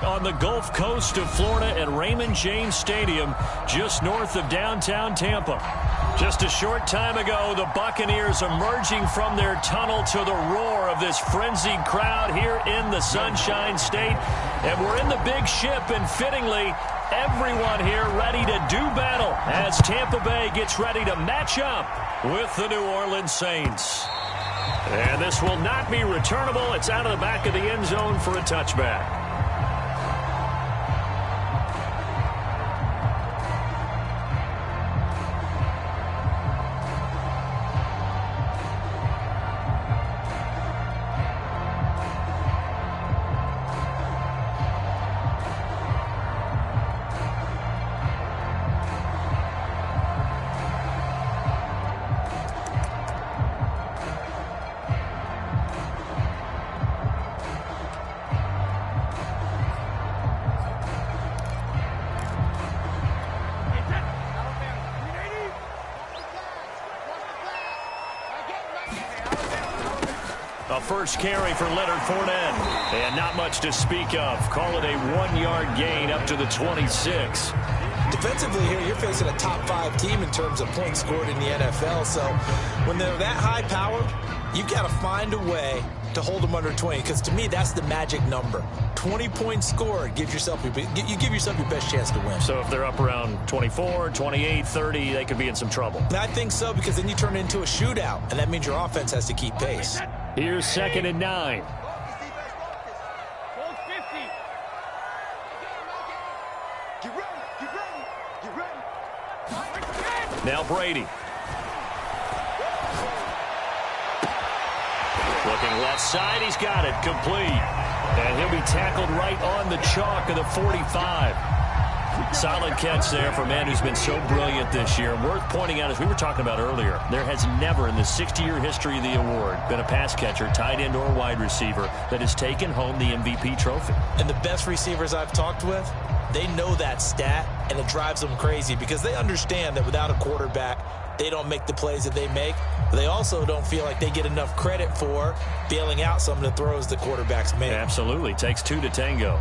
On the Gulf Coast of Florida at Raymond James Stadium, just north of downtown Tampa. Just a short time ago, the Buccaneers emerging from their tunnel to the roar of this frenzied crowd here in the Sunshine State. And we're in the big ship, and fittingly, everyone here ready to do battle as Tampa Bay gets ready to match up with the New Orleans Saints. And this will not be returnable. It's out of the back of the end zone for a touchback. A first carry for Leonard Fournette. And not much to speak of. Call it a 1-yard gain up to the 26. Defensively here, you're facing a top 5 team in terms of points scored in the NFL. So when they're that high powered, you've got to find a way to hold them under 20. Because to me, that's the magic number. 20 points scored, you give yourself your best chance to win. So if they're up around 24, 28, 30, they could be in some trouble. And I think so, because then you turn it into a shootout, and that means your offense has to keep pace. Here's 2nd and 9. Now Brady. Looking left side, he's got it, complete. And he'll be tackled right on the chalk of the 45. Solid catch there for a man who's been so brilliant this year. Worth pointing out, as we were talking about earlier, there has never in the 60-year history of the award been a pass catcher, tight end, or wide receiver that has taken home the MVP trophy. And the best receivers I've talked with, they know that stat, and it drives them crazy because they understand that without a quarterback, they don't make the plays that they make. But they also don't feel like they get enough credit for bailing out some of the throws the quarterbacks make. Absolutely. Takes 2 to tango.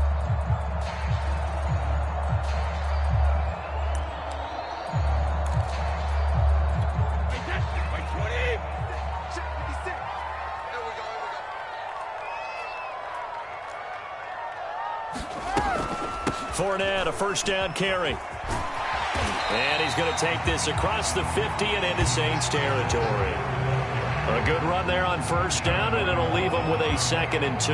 Fournette, a first down carry. And he's going to take this across the 50 and into Saints territory. A good run there on first down, and it'll leave him with a 2nd and 2.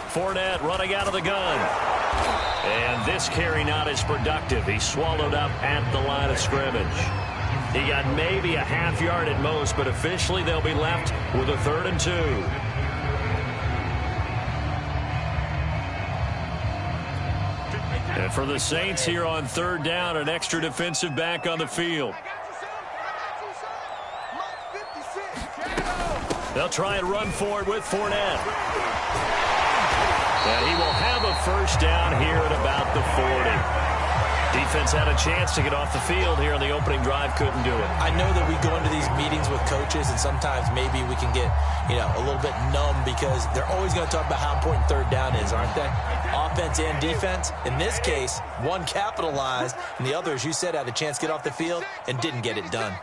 Fournette running out of the gun. And this carry not as productive. He's swallowed up at the line of scrimmage. He got maybe a half yard at most, but officially they'll be left with a 3rd and 2. And for the Saints here on 3rd down, an extra defensive back on the field. They'll try and run for it with Fournette. And he will have a first down here at about the 40. Defense had a chance to get off the field here on the opening drive, couldn't do it. I know that we go into these meetings with coaches, and sometimes maybe we can get, a little bit numb because they're always going to talk about how important 3rd down is, aren't they? Offense and defense. In this case, one capitalized, and the other, as you said, had a chance to get off the field and didn't get it done.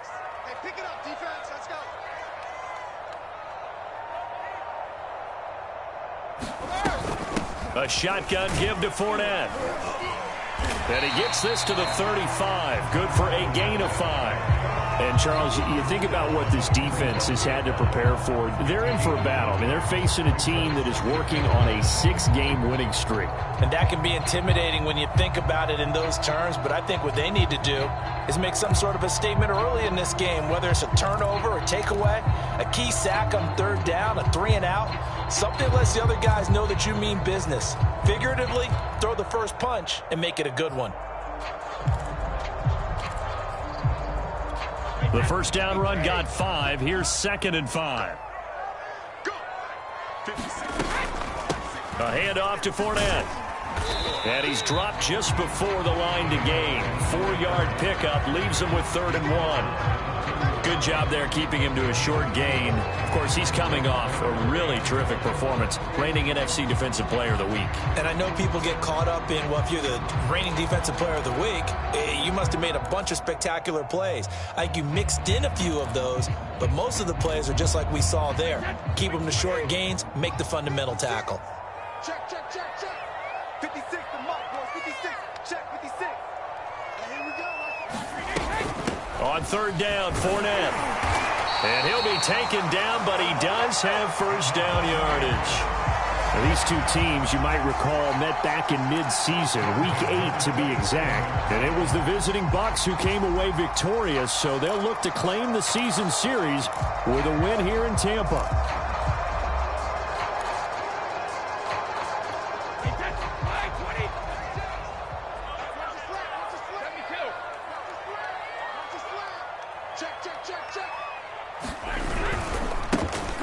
A shotgun give to Fournette. And he gets this to the 35. Good for a gain of 5. And, Charles, you think about what this defense has had to prepare for. They're in for a battle. I mean, they're facing a team that is working on a 6-game winning streak. And that can be intimidating when you think about it in those terms, but I think what they need to do is make some sort of a statement early in this game, whether it's a turnover, a takeaway, a key sack on third down, a 3-and-out, something lets the other guys know that you mean business. Figuratively, throw the first punch and make it a good one. The first down run got 5. Here's 2nd and 5. A handoff to Fournette. And he's dropped just before the line to gain. 4-yard pickup leaves him with 3rd and 1. Good job there keeping him to a short gain. Of course, he's coming off a really terrific performance, reigning NFC Defensive Player of the Week. And I know people get caught up in, well, if you're the reigning Defensive Player of the Week, you must have made a bunch of spectacular plays. I think you mixed in a few of those, but most of the plays are just like we saw there. Keep them to short gains, make the fundamental tackle. Check, check, check, check. 56, the mark, boys. 56. Check, 56. And here we go. On 3rd down, Fournette. And he'll be taken down, but he does have first down yardage. Now, these two teams, you might recall, met back in mid-season, Week 8 to be exact. And it was the visiting Bucs who came away victorious, so they'll look to claim the season series with a win here in Tampa.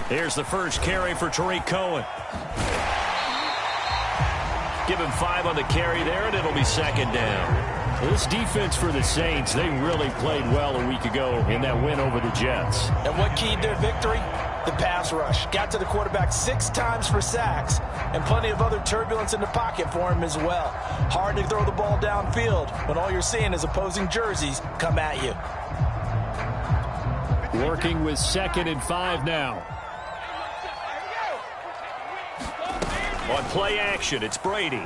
Here's the first carry for Tariq Cohen. Give him 5 on the carry there, and it'll be 2nd down. This defense for the Saints, they really played well a week ago in that win over the Jets. And what keyed their victory? The pass rush. Got to the quarterback 6 times for sacks, and plenty of other turbulence in the pocket for him as well. Hard to throw the ball downfield when all you're seeing is opposing jerseys come at you. Working with 2nd and 5 now. On play action, it's Brady. And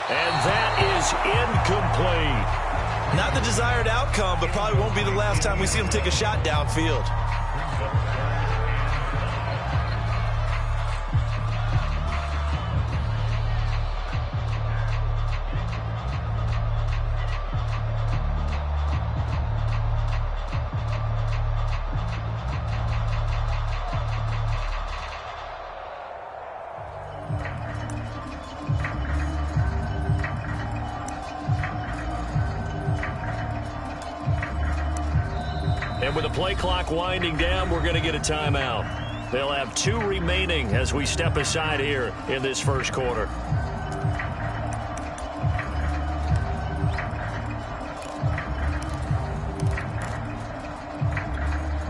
that is incomplete. Not the desired outcome, but probably won't be the last time we see him take a shot downfield. And with the play clock winding down, we're going to get a timeout. They'll have 2 remaining as we step aside here in this first quarter.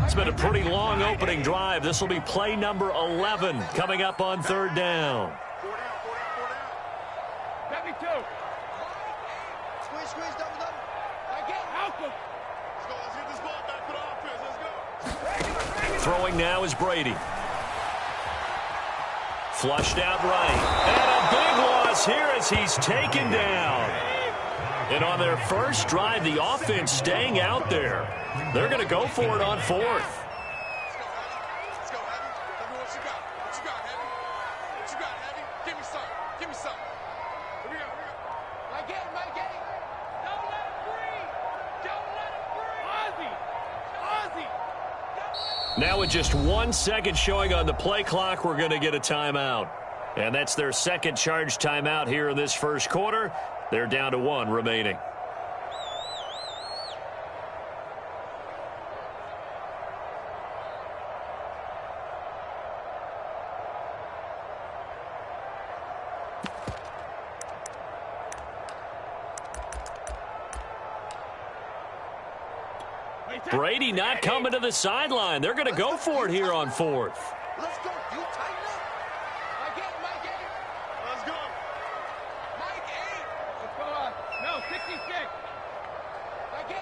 It's been a pretty long opening drive. This will be play number 11 coming up on 3rd down. 4 down. 72. Squeeze, double. I get help him. Let's get this ball back for the offense. Let's go. Throwing now is Brady. Flushed out right. And a big loss here as he's taken down. And on their first drive, the offense staying out there. They're going to go for it on 4th. Let's go, Heavy. Tell me what you got. What you got, Heavy? What you got, Heavy? Give me some. Here we go. Mike Gay. Don't let him breathe. Ozzy. Now with just 1 second showing on the play clock, we're going to get a timeout. And that's their second charge timeout here in this first quarter. They're down to 1 remaining. Brady not coming to the sideline. They're going to go for it here on 4th. Let's go. You tighten up. Mike 8. Let's go. Mike 8. Let's go on. No, 66. Mike 8.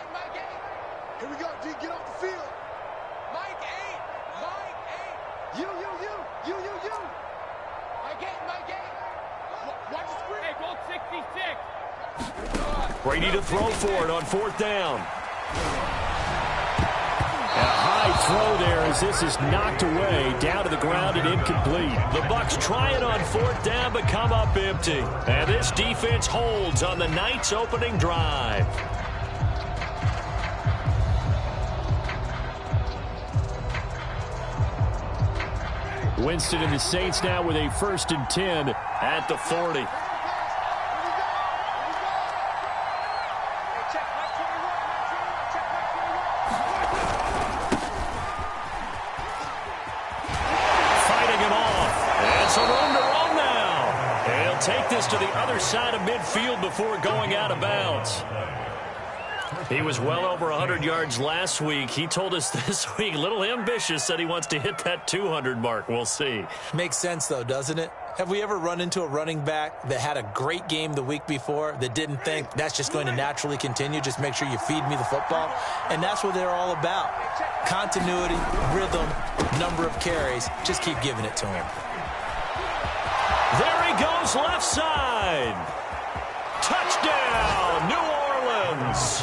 Here we go, D. Get off the field. Mike 8. You. Mike 8. Watch the screen. Hey, goal 66. Brady to throw for it on 4th down. A high throw there as this is knocked away, down to the ground and incomplete. The Bucs try it on 4th down but come up empty. And this defense holds on the night's opening drive. Winston and the Saints now with a 1st and 10 at the 40. Take this to the other side of midfield before going out of bounds. He was well over 100 yards last week. He told us this week, a little ambitious, said he wants to hit that 200 mark. We'll see. Makes sense, though, doesn't it? Have we ever run into a running back that had a great game the week before that didn't think that's just going to naturally continue? Just make sure you feed me the football. And that's what they're all about. Continuity, rhythm, number of carries. Just keep giving it to him. There he goes left side. Touchdown, New Orleans.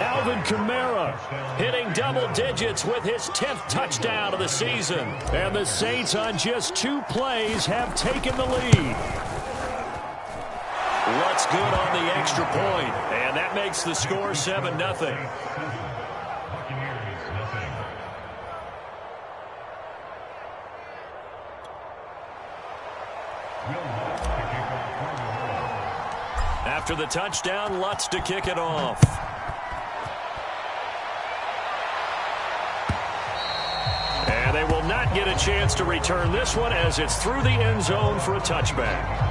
Alvin Kamara hitting double digits with his 10th touchdown of the season. And the Saints on just 2 plays have taken the lead. What's good on the extra point? And that makes the score 7-0. After the touchdown, Lutz to kick it off. And they will not get a chance to return this one as it's through the end zone for a touchback.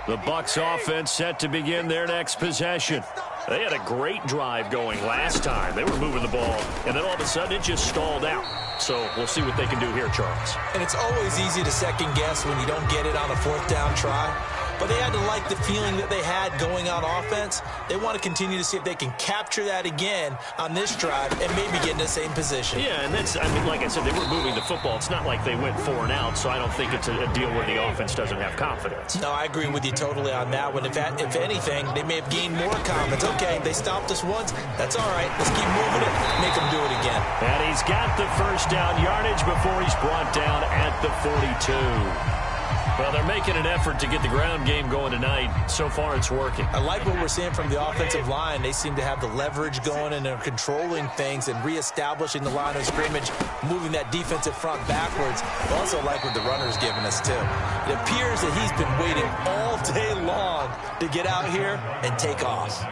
The Bucs offense set to begin their next possession. They had a great drive going last time. They were moving the ball, and then all of a sudden it just stalled out. So we'll see what they can do here, Charles. And it's always easy to second guess when you don't get it on a 4th down try. But they had to like the feeling that they had going on offense. They want to continue to see if they can capture that again on this drive and maybe get in the same position. Yeah, and that's, I mean, like I said, they were moving the football. It's not like they went 4 and out, so I don't think it's a deal where the offense doesn't have confidence. No, I agree with you totally on that one. If anything, they may have gained more confidence. Okay, they stopped us once. That's all right. Let's keep moving it. Make them do it again. And he's got the 1st down yardage before he's brought down at the 42. Well, they're making an effort to get the ground game going tonight. So far, it's working. I like what we're seeing from the offensive line. They seem to have the leverage going, and they're controlling things and reestablishing the line of scrimmage, moving that defensive front backwards. I also like what the runner's giving us, too. It appears that he's been waiting all day long to get out here and take off.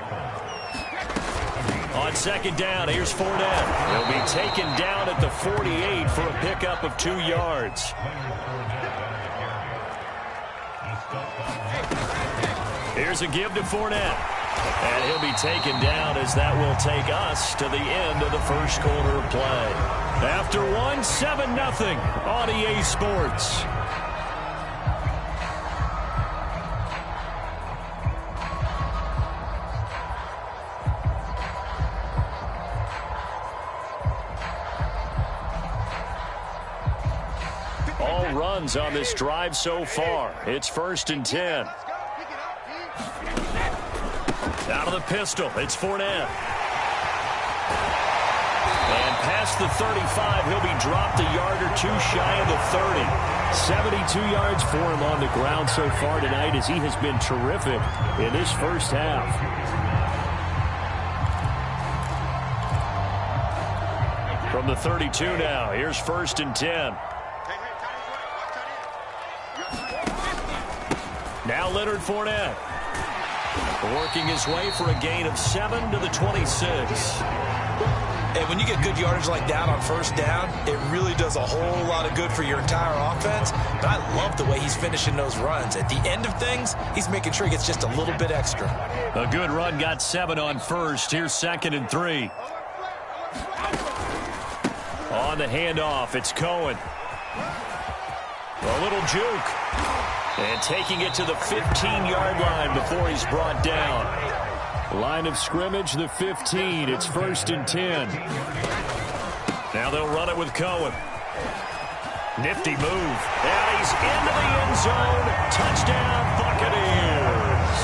On 2nd down, here's Fournette. He'll be taken down at the 48 for a pickup of 2 yards. Here's a give to Fournette. And he'll be taken down as that will take us to the end of the 1st quarter of play. After 1, 7-0 on EA Sports. All runs on this drive so far. It's 1st and 10. Out of the pistol, it's Fournette. And past the 35, he'll be dropped a yard or 2 shy of the 30. 72 yards for him on the ground so far tonight as he has been terrific in this first half. From the 32 now, here's 1st and 10. Now Leonard Fournette. Working his way for a gain of 7 to the 26. And when you get good yardage like that on 1st down, it really does a whole lot of good for your entire offense. But I love the way he's finishing those runs. At the end of things, he's making sure he gets just a little bit extra. A good run got 7 on 1st. Here's 2nd and 3. On the handoff, it's Cohen. A little juke. And taking it to the 15-yard line before he's brought down. Line of scrimmage, the 15. It's 1st and 10. Now they'll run it with Cohen. Nifty move. And he's into the end zone. Touchdown, Buccaneers.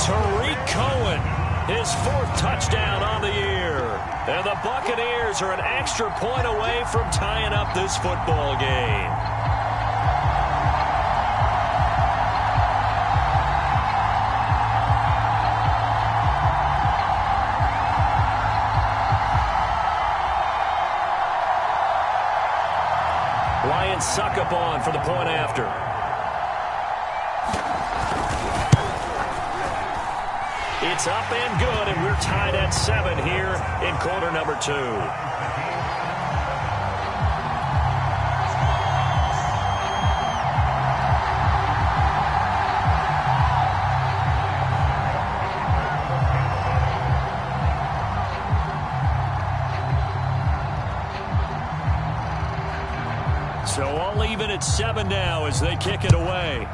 Tariq Cohen, his 4th touchdown on the year. And the Buccaneers are an extra point away from tying up this football game. Lions suck up on for the point after. It's up and good, and we're tied at 7 here in quarter number 2. So all even at 7 now as they kick it away.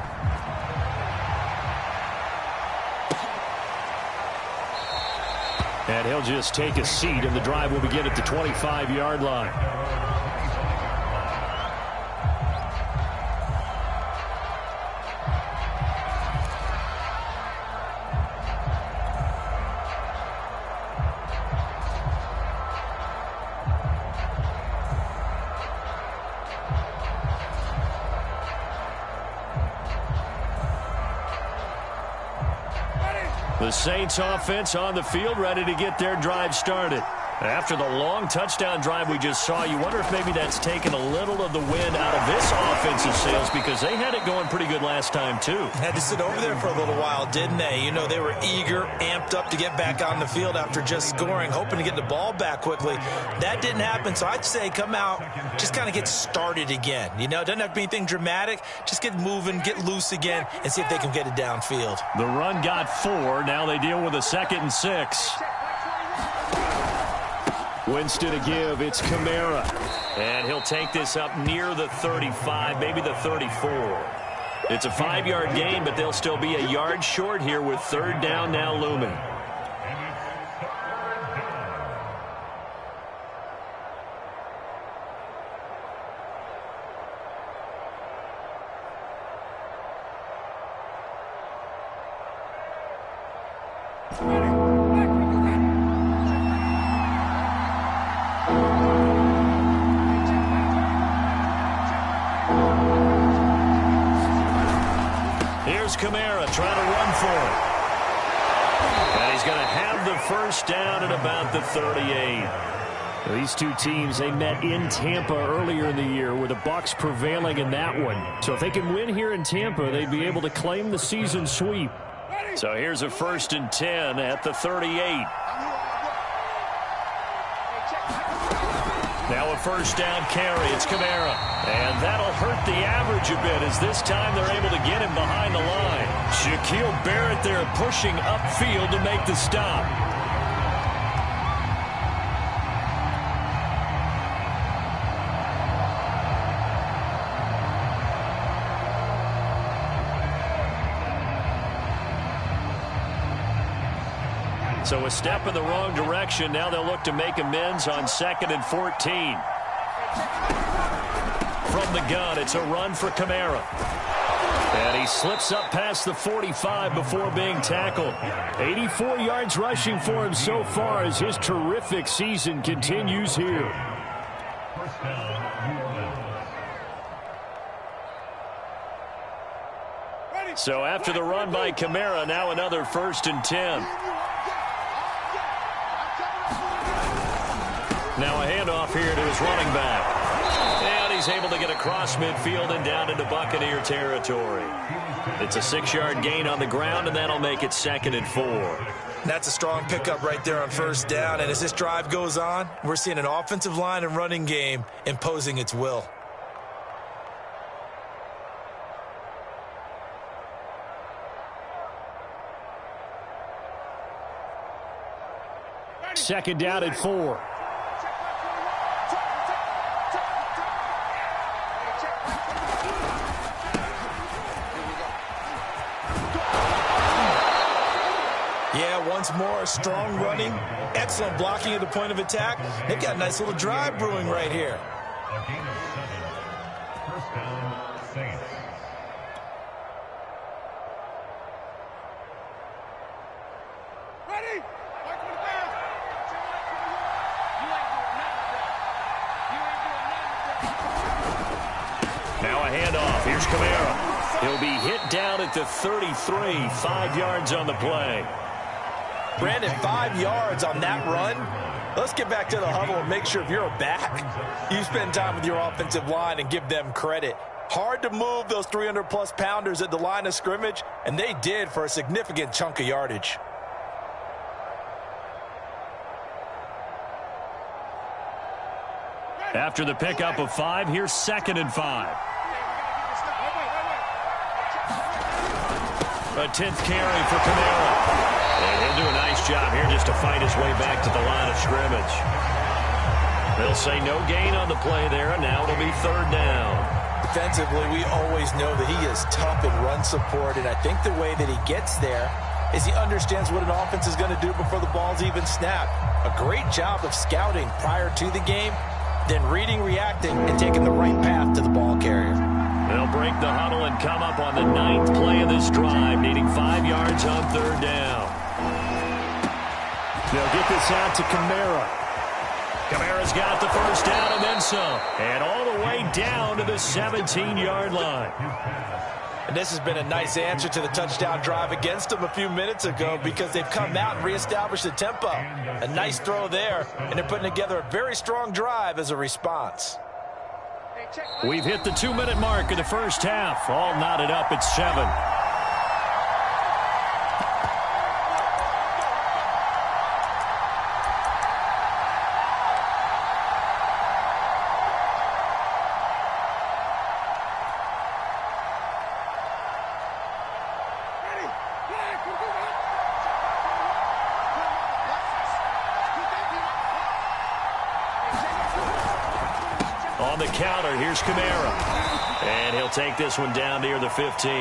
And he'll just take a seat, and the drive will begin at the 25-yard line. The Saints offense on the field, ready to get their drive started. After the long touchdown drive we just saw, you wonder if maybe that's taken a little of the wind out of this offensive sails, because they had it going pretty good last time, too. Had to sit over there for a little while, didn't they? You know, they were eager, amped up to get back on the field after just scoring, hoping to get the ball back quickly. That didn't happen, so I'd say come out, just kind of get started again. You know, it doesn't have to be anything dramatic. Just get moving, get loose again, and see if they can get it downfield. The run got 4. Now they deal with a 2nd and 6. Winston to give. It's Kamara. And he'll take this up near the 35, maybe the 34. It's a 5-yard gain, but they'll still be a yard short here with 3rd down now looming. Kamara trying to run for it. And he's going to have the 1st down at about the 38. These two teams, they met in Tampa earlier in the year, with the Bucs prevailing in that one. So if they can win here in Tampa, they'd be able to claim the season sweep. So here's a 1st and 10 at the 38. Now a 1st down carry. It's Kamara. And that'll hurt the average a bit, as this time they're able to get him behind the line. Shaquille Barrett there pushing upfield to make the stop. So a step in the wrong direction. Now they'll look to make amends on 2nd and 14. From the gun, it's a run for Kamara. And he slips up past the 45 before being tackled. 84 yards rushing for him so far as his terrific season continues here. So after the run by Kamara, now another 1st and 10. Now a handoff here to his running back. And he's able to get across midfield and down into Buccaneer territory. It's a 6-yard gain on the ground, and that'll make it 2nd and 4. That's a strong pickup right there on 1st down. And as this drive goes on, we're seeing an offensive line and running game imposing its will. Second down at 4. once more. Strong running, excellent blocking at the point of attack. They've got a nice little drive brewing right here. A gain of 7. First down, Saints. Ready? Mark with the pass. You ain't doing nothing. You ain't doing nothing. Now a handoff. Here's Kamara. He'll be hit down at the 33. 5 yards on the play. Brandon, 5 yards on that run. Let's get back to the huddle and make sure if you're a back, you spend time with your offensive line and give them credit. Hard to move those 300-plus pounders at the line of scrimmage, and they did for a significant chunk of yardage. After the pickup of 5, here's 2nd and 5. A 10th carry for Kamara. And he'll do a nice job here just to fight his way back to the line of scrimmage. They'll say no gain on the play there, and now it'll be 3rd down. Defensively, we always know that he is tough in run support, and I think the way that he gets there is he understands what an offense is going to do before the ball's even snapped. A great job of scouting prior to the game, then reading, reacting, and taking the right path to the ball carrier. They'll break the huddle and come up on the 9th play of this drive, needing 5 yards on 3rd down. They'll get this out to Kamara. Kamara's got the first down and then some. And all the way down to the 17-yard line. And this has been a nice answer to the touchdown drive against them a few minutes ago because they've come out and reestablished the tempo. A nice throw there, and they're putting together a very strong drive as a response. We've hit the 2-minute mark of the first half. All knotted up at 7. On the counter, here's Kamara. And he'll take this one down near the 15.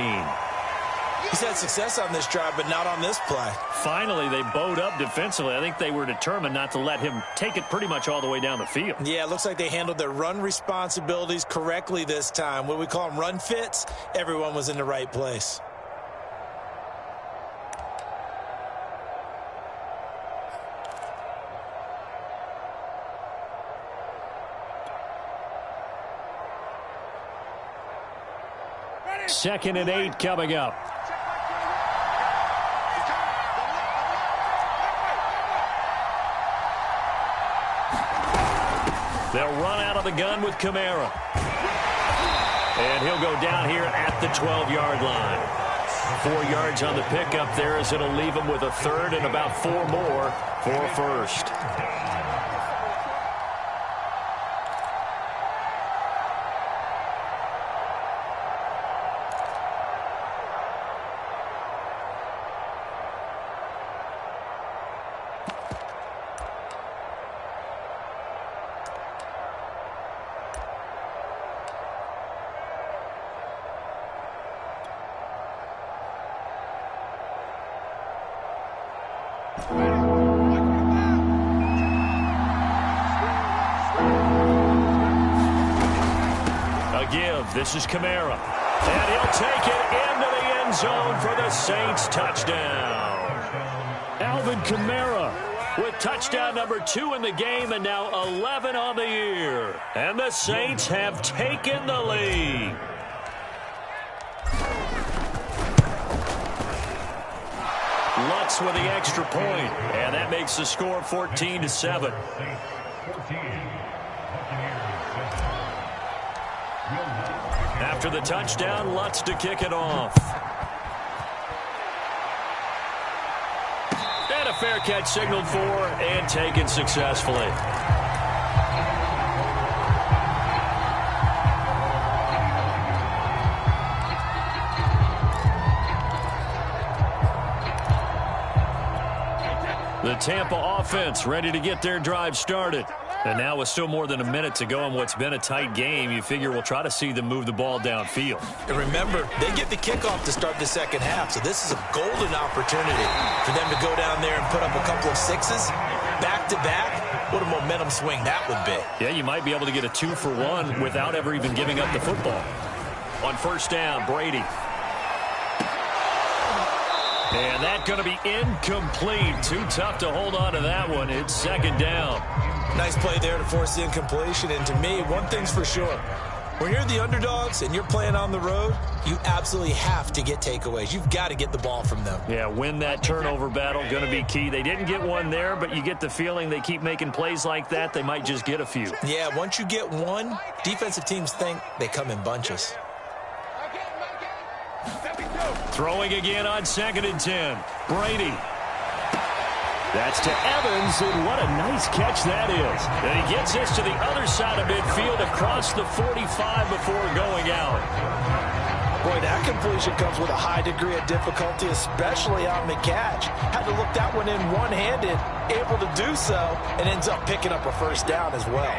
He's had success on this drive, but not on this play. Finally, they bowed up defensively. I think they were determined not to let him take it pretty much all the way down the field. Yeah, it looks like they handled their run responsibilities correctly this time. What we call them run fits, everyone was in the right place. Second and 8 coming up. They'll run out of the gun with Kamara. And he'll go down here at the 12-yard line. 4 yards on the pickup there as it'll leave him with a 3rd and about 4 more for a 1st. This is Kamara. And he'll take it into the end zone for the Saints touchdown. Alvin Kamara with touchdown number 2 in the game and now 11 on the year. And the Saints have taken the lead. Lutz with the extra point, and that makes the score 14-7. After the touchdown, Lutz to kick it off. And a fair catch signaled for and taken successfully. The Tampa offense ready to get their drive started. And now with still more than a minute to go in what's been a tight game, you figure we'll try to see them move the ball downfield. And remember, they get the kickoff to start the second half, so this is a golden opportunity for them to go down there and put up a couple of sixes back-to-back. What a momentum swing that would be. Yeah, you might be able to get a 2-for-1 without ever even giving up the football. On first down, Brady. And that's going to be incomplete. Too tough to hold on to that one. It's second down. Nice play there to force the incompletion. And to me, one thing's for sure. When you're the underdogs and you're playing on the road, you absolutely have to get takeaways. You've got to get the ball from them. Yeah, win that turnover battle, going to be key. They didn't get one there, but you get the feeling they keep making plays like that, they might just get a few. Yeah, once you get one, defensive teams think they come in bunches. Throwing again on 2nd and 10. Brady. That's to Evans, and what a nice catch that is. And he gets this to the other side of midfield across the 45 before going out. Boy, that completion comes with a high degree of difficulty, especially on the catch. Had to look that one in one-handed, able to do so, and ends up picking up a first down as well.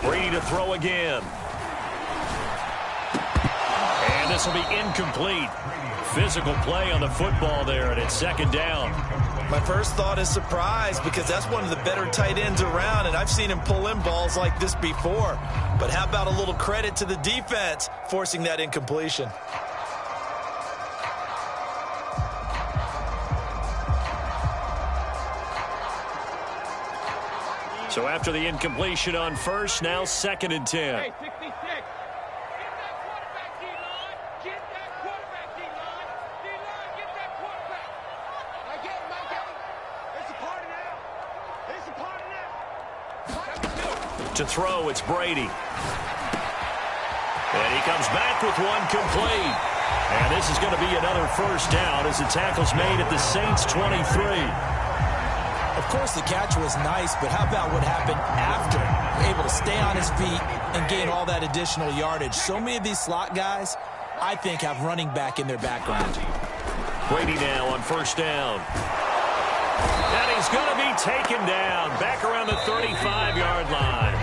Brady to throw again. And this will be incomplete. Physical play on the football there, and it's second down. My first thought is surprise, because that's one of the better tight ends around, and I've seen him pull in balls like this before. But how about a little credit to the defense forcing that incompletion? So after the incompletion on first, now 2nd and 10. Hey, 66. Get that quarterback, D-line. Get that quarterback, D-line. D-line, get that quarterback. I get it. It's a party now. It's a party now. To throw, it's Brady. And he comes back with one complete. And this is going to be another first down as the tackle's made at the Saints 23. Of course, the catch was nice, but how about what happened after? Able to stay on his feet and gain all that additional yardage. So many of these slot guys, I think, have running back in their background. Brady now on first down. And he's going to be taken down back around the 35-yard line.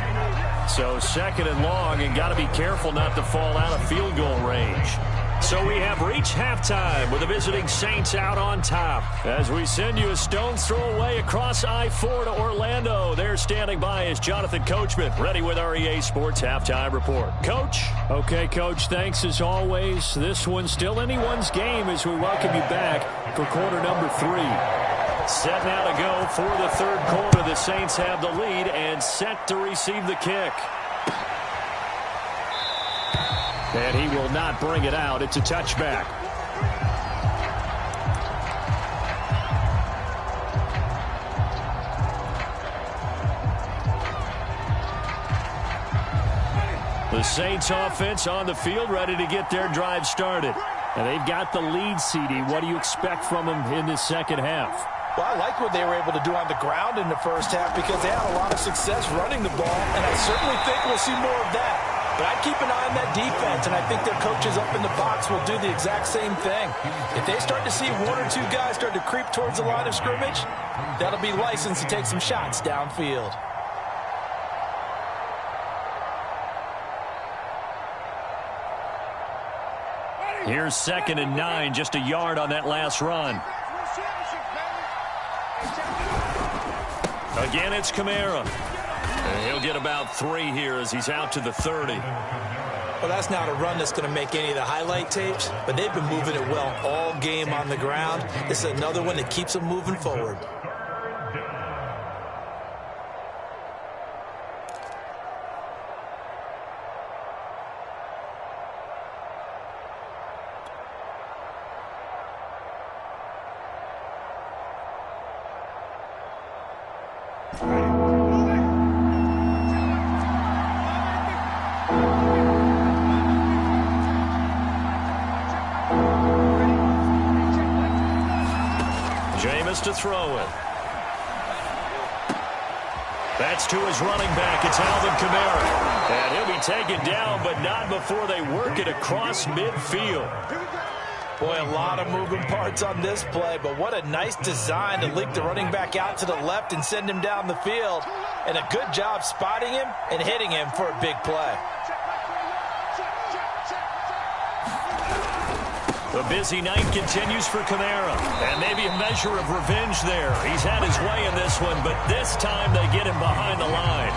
So 2nd and long, and got to be careful not to fall out of field goal range. So we have reached halftime with the visiting Saints out on top. As we send you a stone's throw away across I-4 to Orlando. There standing by is Jonathan Coachman, ready with our EA Sports Halftime Report. Coach? Okay, Coach, thanks as always. This one's still anyone's game as we welcome you back for quarter number 3. Set now to go for the third quarter. The Saints have the lead and set to receive the kick. And he will not bring it out. It's a touchback. The Saints offense on the field, ready to get their drive started. And they've got the lead, CD. What do you expect from them in this second half? Well, I like what they were able to do on the ground in the first half, because they had a lot of success running the ball, and I certainly think we'll see more of that. But I'd keep an eye on that defense, and I think their coaches up in the box will do the exact same thing. If they start to see one or two guys start to creep towards the line of scrimmage, that'll be licensed to take some shots downfield. Here's 2nd and 9, just a yard on that last run. Again, it's Kamara. And he'll get about 3 here as he's out to the 30. Well, that's not a run that's going to make any of the highlight tapes, but they've been moving it well all game on the ground. This is another one that keeps them moving forward. Jameis to throw it. That's to his running back. It's Alvin Kamara. And he'll be taken down, but not before they work it across midfield. Boy, a lot of moving parts on this play, but what a nice design to link the running back out to the left and send him down the field. And a good job spotting him and hitting him for a big play. The busy night continues for Kamara, and maybe a measure of revenge there. He's had his way in this one, but this time they get him behind the line.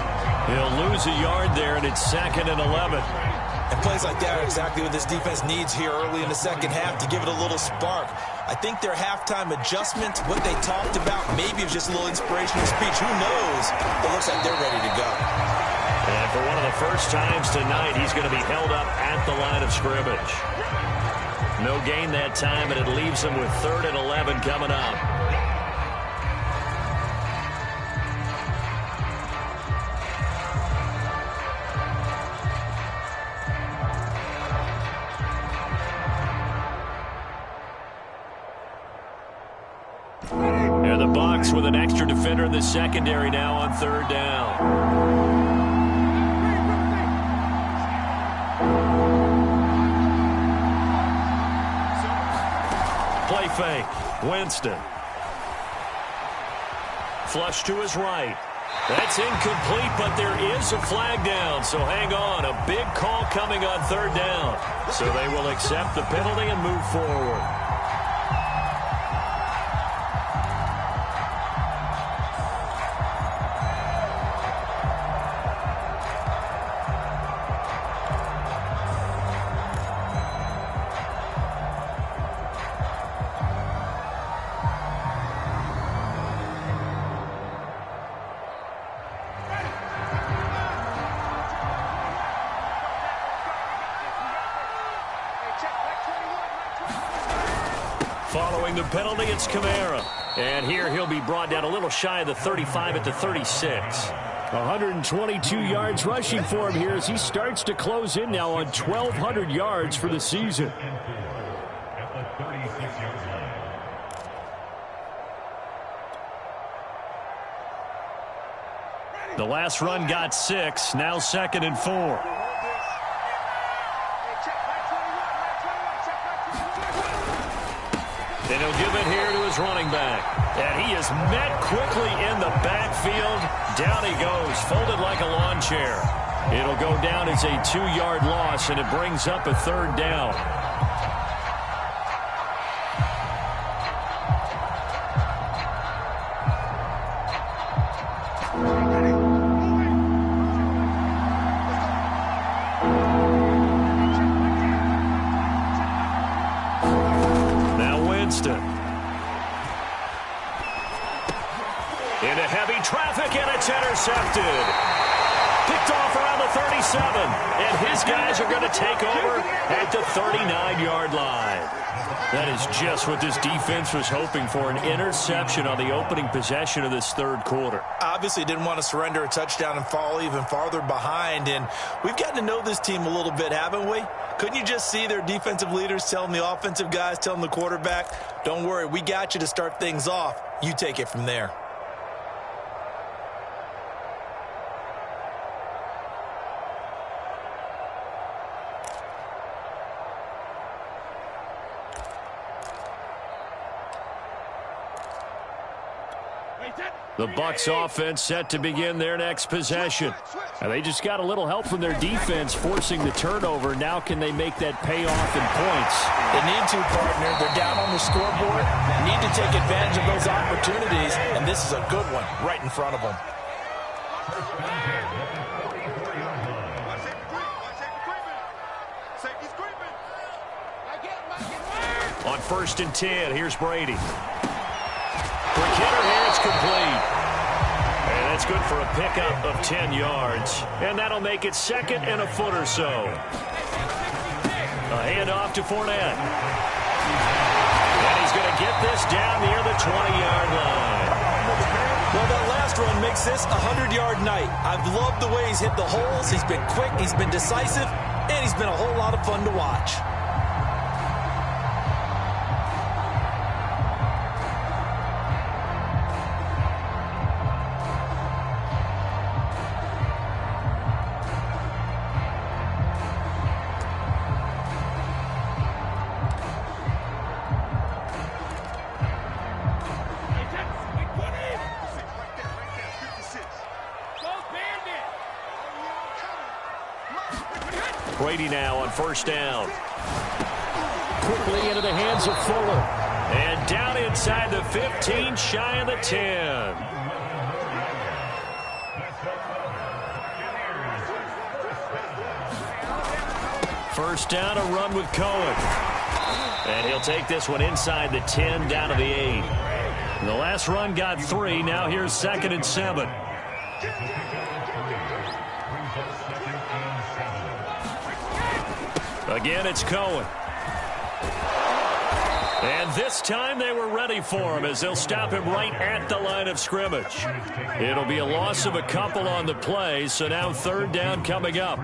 He'll lose a yard there, and it's 2nd and 11. And plays like that are exactly what this defense needs here early in the second half to give it a little spark. I think their halftime adjustment, what they talked about, maybe it was just a little inspirational speech. Who knows? It looks like they're ready to go. And for one of the first times tonight, he's going to be held up at the line of scrimmage. No gain that time, and it leaves them with 3rd and 11 coming up. And the Bucs with an extra defender in the secondary now on 3rd down. Play fake. Winston. Flush to his right. That's incomplete, but there is a flag down, so hang on. A big call coming on 3rd down. So they will accept the penalty and move forward. Following the penalty, it's Kamara. And here he'll be brought down a little shy of the 35 at the 36. 122 yards rushing for him here as he starts to close in now on 1,200 yards for the season. At the 36-yard line. The last run got 6, now 2nd and 4. And he'll give it here to his running back. And he is met quickly in the backfield. Down he goes, folded like a lawn chair. It'll go down as a 2-yard loss, and it brings up a 3rd down. Into heavy traffic, and it's intercepted. Picked off around the 37, and his guys are going to take over at the 39-yard line. That is just what this defense was hoping for, an interception on the opening possession of this 3rd quarter. Obviously didn't want to surrender a touchdown and fall even farther behind, and we've gotten to know this team a little bit, haven't we? Couldn't you just see their defensive leaders telling the offensive guys, telling the quarterback, don't worry, we got you to start things off. You take it from there. The Bucs offense set to begin their next possession. And they just got a little help from their defense forcing the turnover. Now can they make that pay off in points? They need to, partner. They're down on the scoreboard. Need to take advantage of those opportunities, and this is a good one right in front of them. On 1st and 10, here's Brady. Quick hitter here, it's complete. And that's good for a pickup of 10 yards. And that'll make it 2nd and a foot or so. A handoff to Fournette. And he's going to get this down near the 20-yard line. Well, that last run makes this a 100-yard night. I've loved the way he's hit the holes. He's been quick, he's been decisive, and he's been a whole lot of fun to watch. Brady now on first down. Quickly into the hands of Fuller. And down inside the 15, shy of the 10. First down, a run with Cohen. And he'll take this one inside the 10, down to the 8. The last run got 3. Now here's 2nd and 7. Again, it's Cohen. And this time they were ready for him as they'll stop him right at the line of scrimmage. It'll be a loss of a couple on the play, so now 3rd down coming up.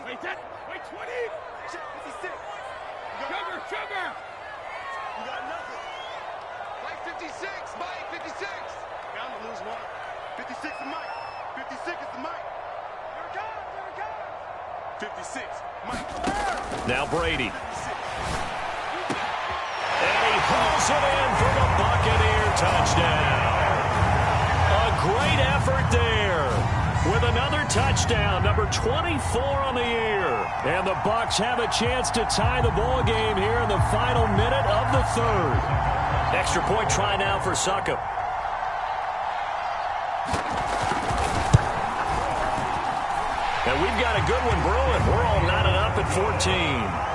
Wait, 20! 56! Sugar! You got nothing. Mike 56! Mike 56! Bound to lose one. 56 is Mike. 56 is the Mike. Here it comes! 56, Mike. Now Brady. And he pulls it in for the Buccaneer touchdown. A great effort there. With another touchdown, number 24 on the year. And the Bucs have a chance to tie the ball game here in the final minute of the 3rd. Extra point try now for Succop. And we've got a good one brewing. We're all knotted up at 14.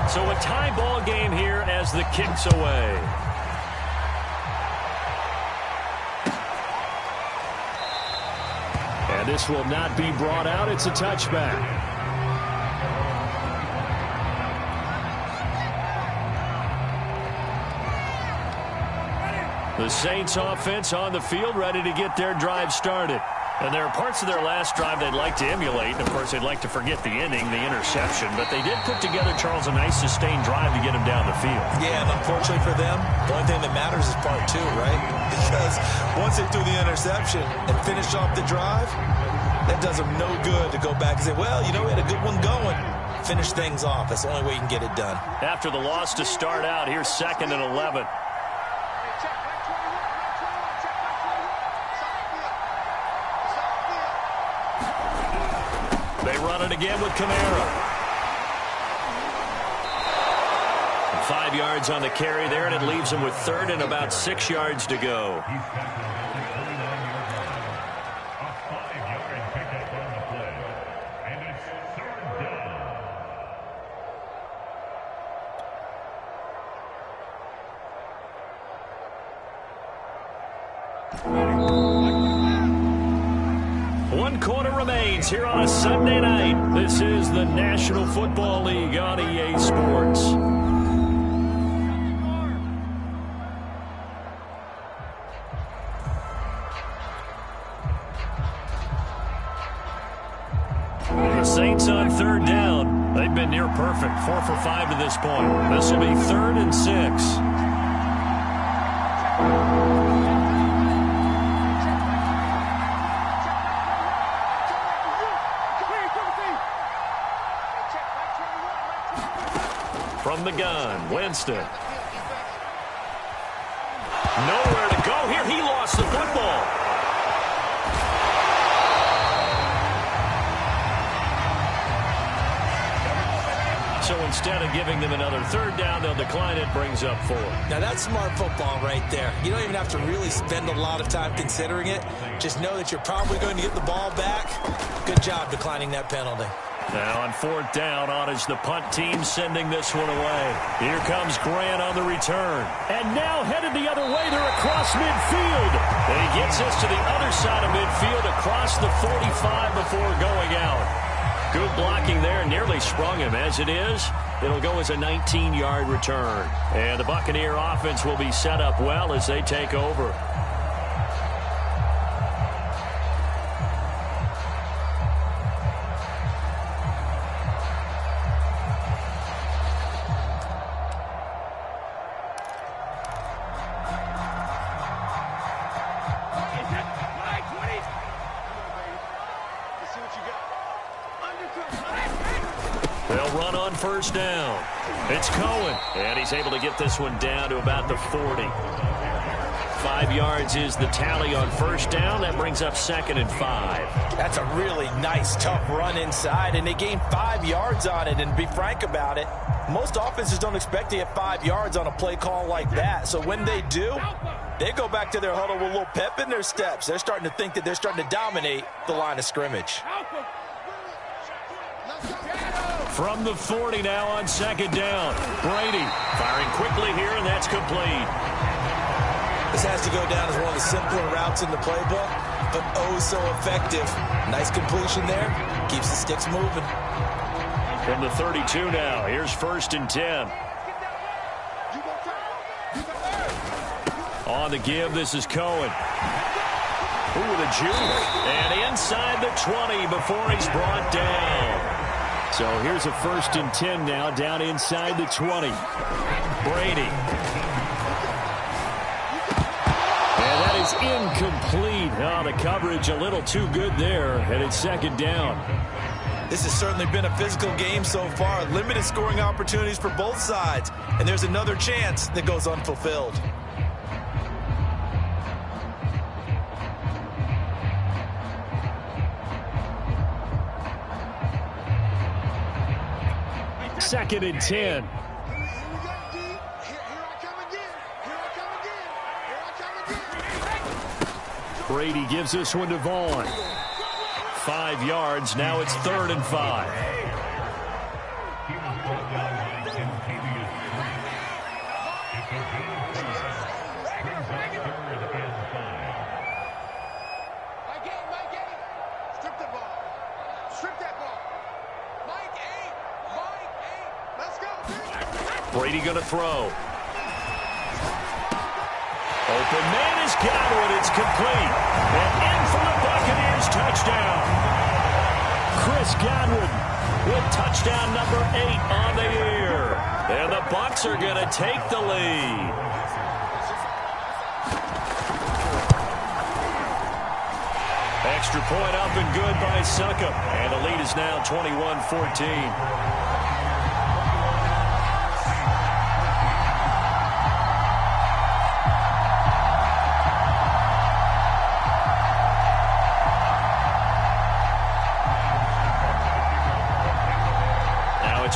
So a tie ball game here as the kick's away. And this will not be brought out. It's a touchback. The Saints offense on the field, ready to get their drive started. And there are parts of their last drive they'd like to emulate. And, of course, they'd like to forget the ending, the interception. But they did put together, Charles, a nice sustained drive to get him down the field. Yeah, and unfortunately for them, the only thing that matters is part 2, right? Because once they threw the interception and finished off the drive, that does them no good to go back and say, well, you know, we had a good one going. Finish things off. That's the only way you can get it done. After the loss to start out, here's 2nd and 11. They run it again with Kamara. 5 yards on the carry there, and it leaves them with 3rd and about 6 yards to go. A 5-yard pickup on the play. And it's 3rd down. 1 quarter remains here on a Sunday night. This is the National Football League on EA Sports. The Saints on 3rd down. They've been near perfect. 4 for 5 to this point. This will be 3rd and 6. From the gun, Winston. Nowhere to go here. He lost the football. So instead of giving them another 3rd down, they'll decline it. Brings up 4. Now, that's smart football right there. You don't even have to really spend a lot of time considering it. Just know that you're probably going to get the ball back. Good job declining that penalty. Now on 4th down, on is the punt team sending this one away. Here comes Grant on the return. And now headed the other way. They're across midfield. And he gets us to the other side of midfield across the 45 before going out. Good blocking there. Nearly sprung him. As it is, it'll go as a 19-yard return. And the Buccaneer offense will be set up well as they take over. run on first down. It's Cohen, and he's able to get this one down to about the 40. 5 yards is the tally on first down. That brings up 2nd and 5. That's a really nice, tough run inside, and they gained 5 yards on it. And to be frank about it, most offenses don't expect to get 5 yards on a play call like that. So when they do, they go back to their huddle with a little pep in their steps. They're starting to think that they're starting to dominate the line of scrimmage. From the 40 now on 2nd down. Brady firing quickly here, and that's complete. This has to go down as one of the simpler routes in the playbook, but oh so effective. Nice completion there. Keeps the sticks moving. From the 32 now, here's 1st and 10. On the give, this is Cohen. Ooh, the juke. And inside the 20 before he's brought down. So here's a 1st and 10 now, down inside the 20. Brady. And that is incomplete. Oh, the coverage a little too good there, and it's 2nd down. This has certainly been a physical game so far. Limited scoring opportunities for both sides. And there's another chance that goes unfulfilled. Second and 10. Brady gives this one to Vaughn. 5 yards. Now it's 3rd and 5. Brady going to throw. Open man is Godwin. It's complete. And in for the Buccaneers touchdown. Chris Godwin with touchdown number 8 on the year. And the Bucs are going to take the lead. Extra point up and good by Succop. And the lead is now 21-14.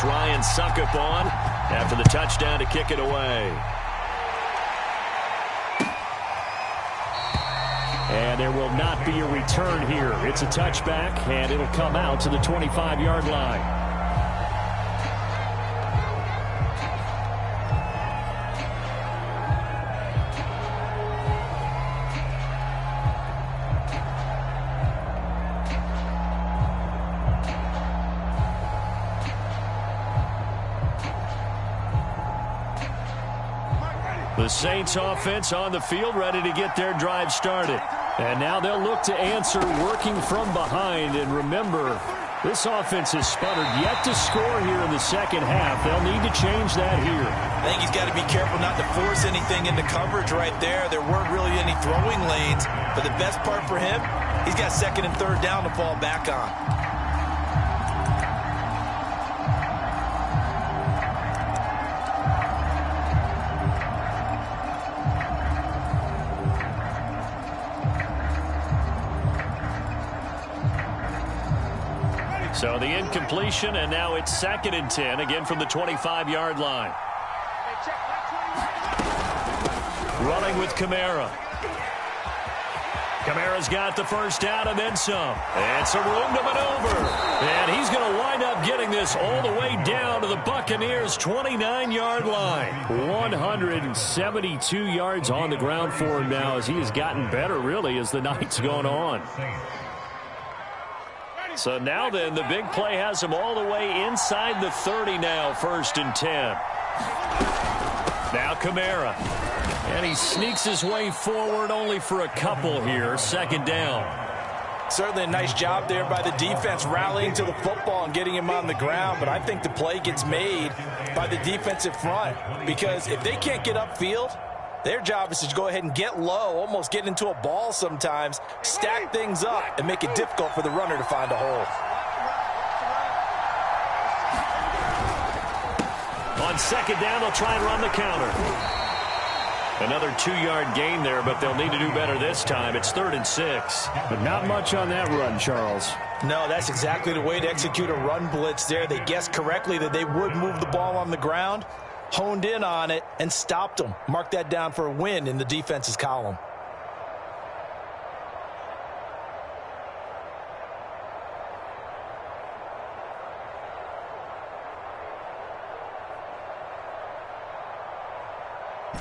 Ryan Succop on after the touchdown to kick it away. And there will not be a return here. It's a touchback, and it'll come out to the 25-yard line. The Saints offense on the field, ready to get their drive started. And now they'll look to answer working from behind. And remember, this offense has sputtered yet to score here in the second half. They'll need to change that here. I think he's got to be careful not to force anything into coverage right there. There weren't really any throwing lanes. But the best part for him, he's got 2nd and 3rd down to fall back on. So the incompletion, and now it's 2nd and 10, again from the 25-yard line. Running with Kamara. Kamara's got the first down and then some. And some room to maneuver. And he's going to wind up getting this all the way down to the Buccaneers' 29-yard line. 172 yards on the ground for him now as he has gotten better, really, as the night's gone on. So now then, the big play has him all the way inside the 30 now, 1st and 10. Now Kamara. And he sneaks his way forward only for a couple here, 2nd down. Certainly a nice job there by the defense rallying to the football and getting him on the ground. But I think the play gets made by the defensive front. Because if they can't get upfield, their job is to go ahead and get low, almost get into a ball sometimes, stack things up, and make it difficult for the runner to find a hole. On second down, they'll try and run the counter. Another 2-yard gain there, but they'll need to do better this time. It's 3rd and 6. But not much on that run, Charles. No, that's exactly the way to execute a run blitz there. They guessed correctly that they would move the ball on the ground, honed in on it, and stopped them. Mark that down for a win in the defense's column.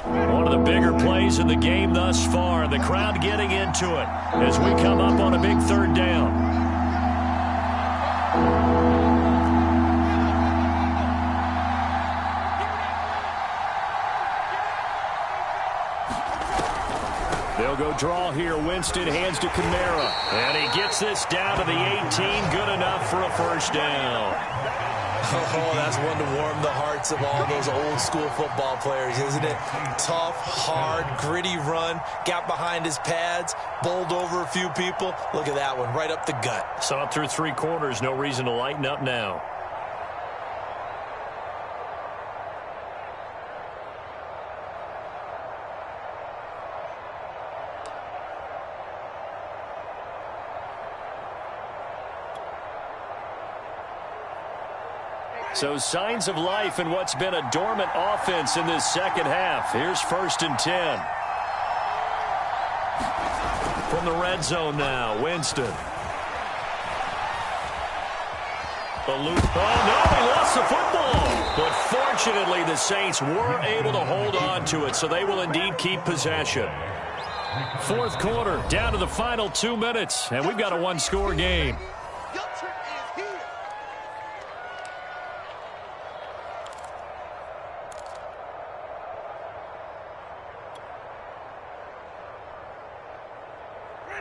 One of the bigger plays in the game thus far. The crowd getting into it as we come up on a big 3rd down. They'll go draw here. Winston hands to Kamara. And he gets this down to the 18. Good enough for a 1st down. Oh, that's one to warm the hearts of all those old-school football players, isn't it? Tough, hard, gritty run. Got behind his pads, bowled over a few people. Look at that one, right up the gut. Saw it through 3 quarters. No reason to lighten up now. So signs of life in what's been a dormant offense in this second half. Here's 1st and 10. From the red zone now, Winston. The loop. Oh, no, he lost the football. But fortunately, the Saints were able to hold on to it, so they will indeed keep possession. 4th quarter, down to the final 2 minutes, and we've got a 1-score game.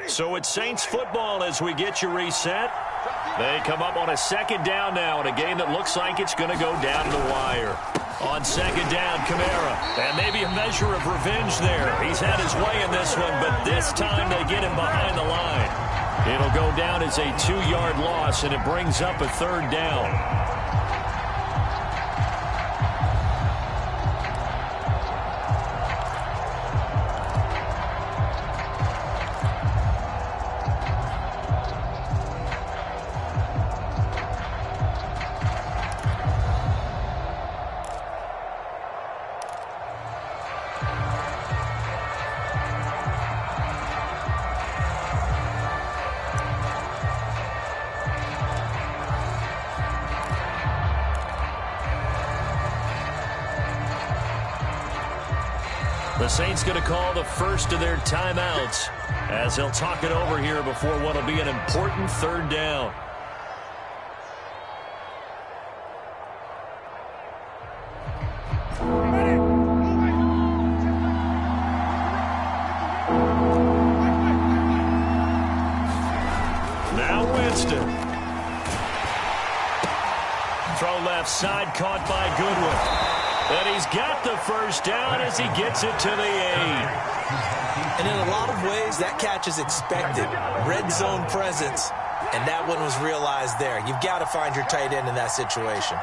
So it's Saints football as we get you reset. They come up on a 2nd down now in a game that looks like it's going to go down to the wire. On 2nd down, Kamara. And maybe a measure of revenge there. He's had his way in this one, but this time they get him behind the line. It'll go down as a 2-yard loss, and it brings up a 3rd down. The Saints going to call the first of their timeouts as they'll talk it over here before what will be an important 3rd down. Now Winston. Throw left side, caught by Goodwin. And he's got the 1st down as he gets it to the 8. And in a lot of ways, that catch is expected. Red zone presence, and that one was realized there. You've got to find your tight end in that situation.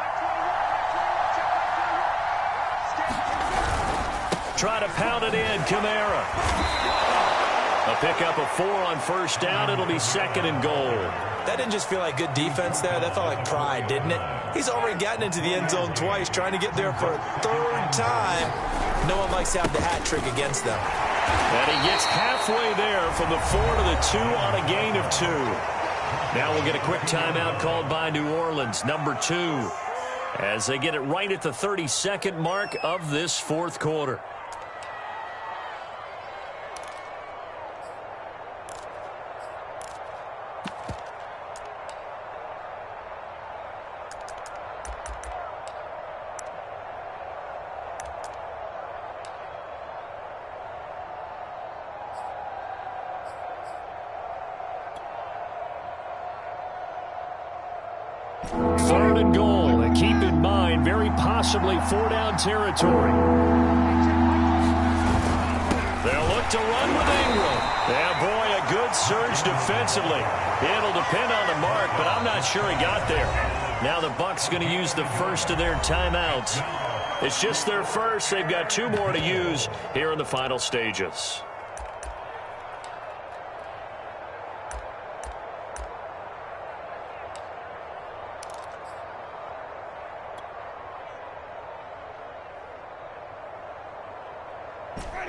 Try to pound it in, Kamara. A pickup of 4 on 1st down. It'll be 2nd and goal. That didn't just feel like good defense there. That felt like pride, didn't it? He's already gotten into the end zone twice, trying to get there for a 3rd time. No one likes to have the hat trick against them. And he gets halfway there from the 4 to the 2 on a gain of 2. Now we'll get a quick timeout called by New Orleans, number 2, as they get it right at the 32nd mark of this 4th quarter. Third and goal, and keep in mind, very possibly 4-down territory. They'll look to run with Ingram. Yeah, boy, a good surge defensively. It'll depend on the mark, but I'm not sure he got there. Now the Bucs going to use the first of their timeouts. It's just their first. They've got 2 more to use here in the final stages.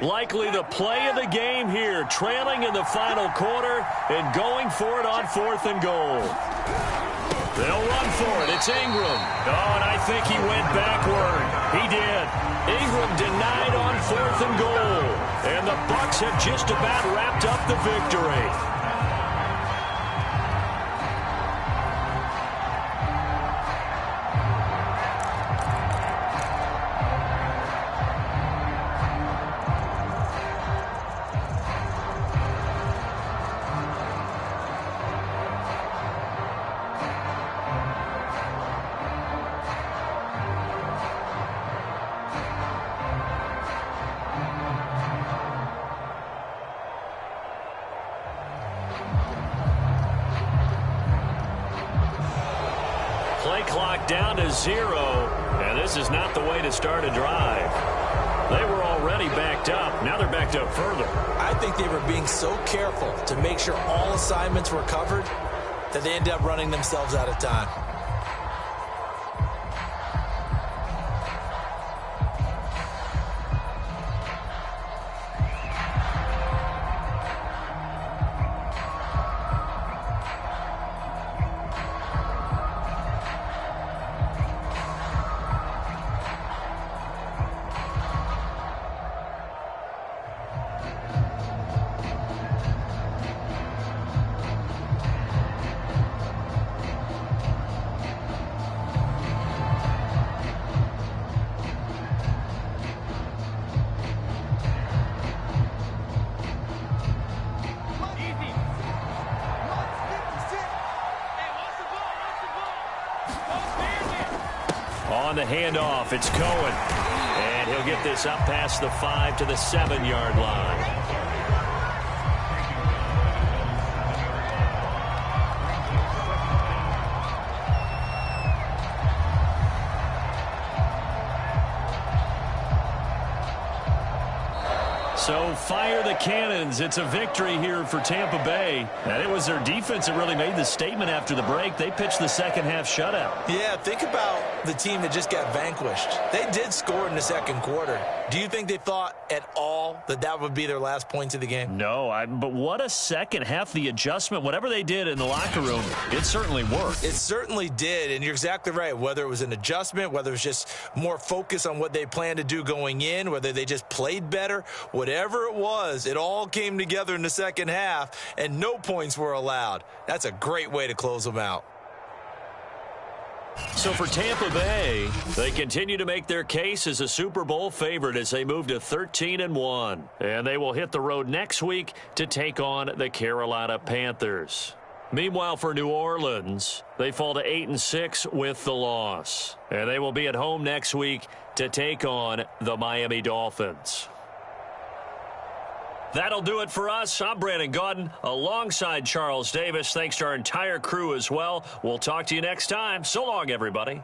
Likely the play of the game here, trailing in the final quarter and going for it on 4th and goal. They'll run for it. It's Ingram. Oh, and I think he went backward. He did. Ingram denied on 4th and goal. And the Bucs have just about wrapped up the victory. Play clock down to 0, and this is not the way to start a drive. They were already backed up. Now they're backed up further. I think they were being so careful to make sure all assignments were covered that they ended up running themselves out of time. On the handoff, it's Cohen. And he'll get this up past the 5 to the 7-yard line. So fire the cannons. It's a victory here for Tampa Bay. And it was their defense that really made the statement after the break. They pitched the second-half shutout. Yeah, think about the team that just got vanquished. They did score in the second quarter. Do you think they thought at all that that would be their last points of the game? No, but what a second half. The adjustment, whatever they did in the locker room, it certainly worked. It certainly did, and you're exactly right. Whether it was an adjustment, whether it was just more focus on what they planned to do going in, whether they just played better, whatever it was, it all came together in the second half, and no points were allowed. That's a great way to close them out. So for Tampa Bay, they continue to make their case as a Super Bowl favorite as they move to 13-1. And they will hit the road next week to take on the Carolina Panthers. Meanwhile, for New Orleans, they fall to 8-6 with the loss. And they will be at home next week to take on the Miami Dolphins. That'll do it for us. I'm Brandon Gaudin alongside Charles Davis. Thanks to our entire crew as well. We'll talk to you next time. So long, everybody.